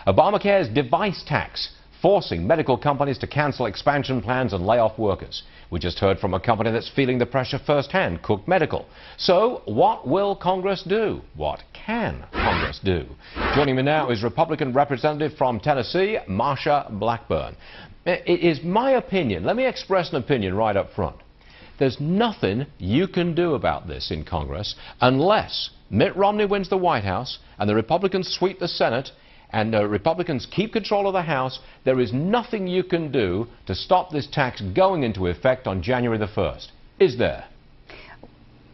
Obamacare's device tax, forcing medical companies to cancel expansion plans and lay off workers. We just heard from a company that's feeling the pressure firsthand, Cook Medical. So what will Congress do? What can Congress do? Joining me now is Republican Representative from Tennessee, Marsha Blackburn. It is my opinion, let me express an opinion right up front. There's nothing you can do about this in Congress unless Mitt Romney wins the White House and the Republicans sweep the Senate and Republicans keep control of the House. There is nothing you can do to stop this tax going into effect on January the 1st. Is there?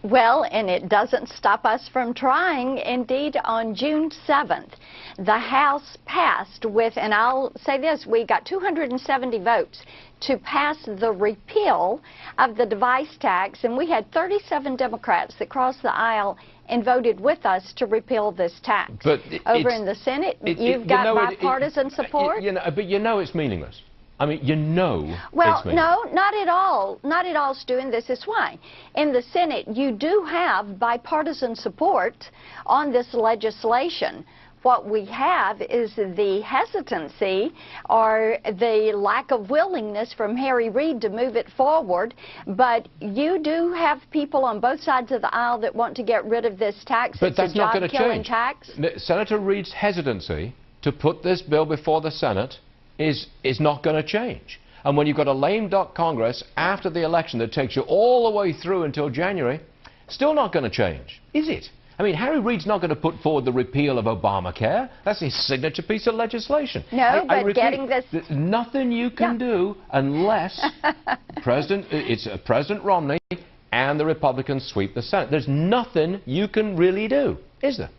Well, and it doesn't stop us from trying. Indeed, on June 7th, the House passed with, and I'll say this, we got 270 votes to pass the repeal of the device tax, and we had 37 Democrats that crossed the aisle and voted with us to repeal this tax. But over in the Senate, you've got bipartisan support. But you know it's meaningless. I mean, you know. Well, no, not at all. Not at all, Stu, and this is why. In the Senate, you do have bipartisan support on this legislation. What we have is the hesitancy or the lack of willingness from Harry Reid to move it forward. But you do have people on both sides of the aisle that want to get rid of this tax. But that's not going to change. Tax. Senator Reid's hesitancy to put this bill before the Senate is not going to change. And when you've got a lame duck Congress after the election that takes you all the way through until January, still not going to change, is it? I mean, Harry Reid's not going to put forward the repeal of Obamacare. That's his signature piece of legislation. No, but repeat, getting this... There's nothing you can do unless President Romney and the Republicans sweep the Senate. There's nothing you can really do, is there?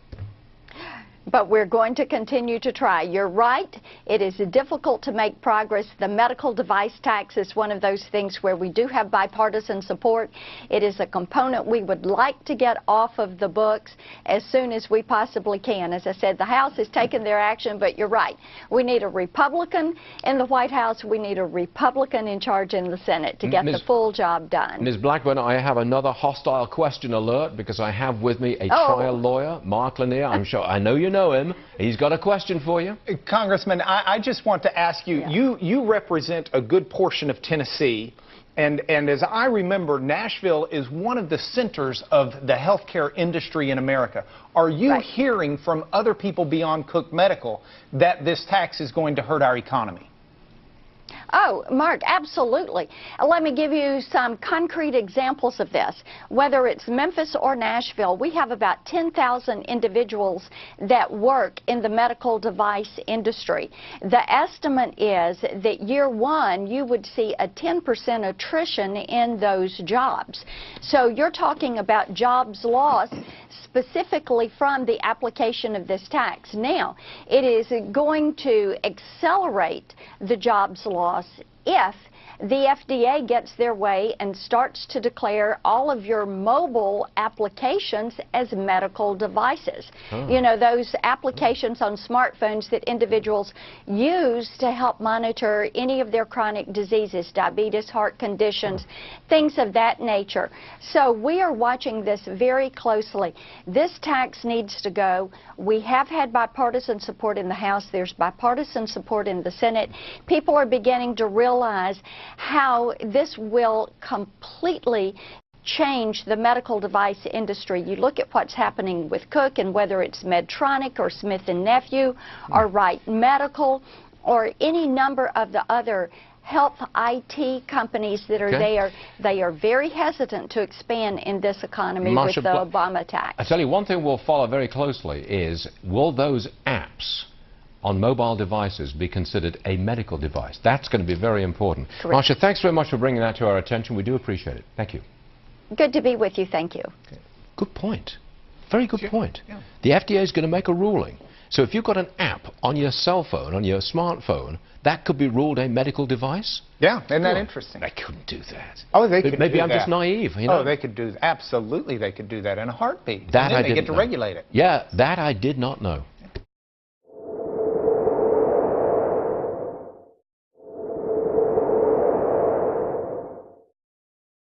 But we're going to continue to try. You're right. It is difficult to make progress. The medical device tax is one of those things where we do have bipartisan support. It is a component we would like to get off of the books as soon as we possibly can. As I said, the House has taken their action, but you're right. We need a Republican in the White House. We need a Republican in charge in the Senate to get the full job done. Ms. Blackburn, I have another hostile question alert because I have with me a trial lawyer, Mark Lanier. I'm sure I know you know him. He's got a question for you. Congressman, I just want to ask you, you represent a good portion of Tennessee, and as I remember, Nashville is one of the centers of the healthcare industry in America. Are you hearing from other people beyond Cook Medical that this tax is going to hurt our economy? Oh, Mark, absolutely. Let me give you some concrete examples of this. Whether it's Memphis or Nashville, we have about 10,000 individuals that work in the medical device industry. The estimate is that year one, you would see a 10% attrition in those jobs. So you're talking about jobs lost specifically from the application of this tax. Now, it is going to accelerate the jobs loss if the FDA gets their way and starts to declare all of your mobile applications as medical devices. You know, those applications on smartphones that individuals use to help monitor any of their chronic diseases, diabetes, heart conditions, things of that nature. So we are watching this very closely. This tax needs to go. We have had bipartisan support in the House. There's bipartisan support in the Senate. People are beginning to realize how this will completely change the medical device industry. You look at what's happening with Cook, and whether it's Medtronic or Smith & Nephew or Wright Medical or any number of the other health IT companies that are there, they are very hesitant to expand in this economy with the Obama tax. I tell you, one thing we'll follow very closely is, will those apps on mobile devices be considered a medical device? That's going to be very important. Correct. Marsha, thanks very much for bringing that to our attention. We do appreciate it. Thank you. Good to be with you. Thank you. Good point. Very good point. The FDA is going to make a ruling. So if you've got an app on your cell phone, on your smartphone, that could be ruled a medical device? Yeah, isn't that interesting? They couldn't do that. Oh, they could do that. Maybe I'm just naive. You know? Oh, they could do that. Absolutely, they could do that in a heartbeat. That and then I they didn't get to know. regulate it. Yeah, that I did not know.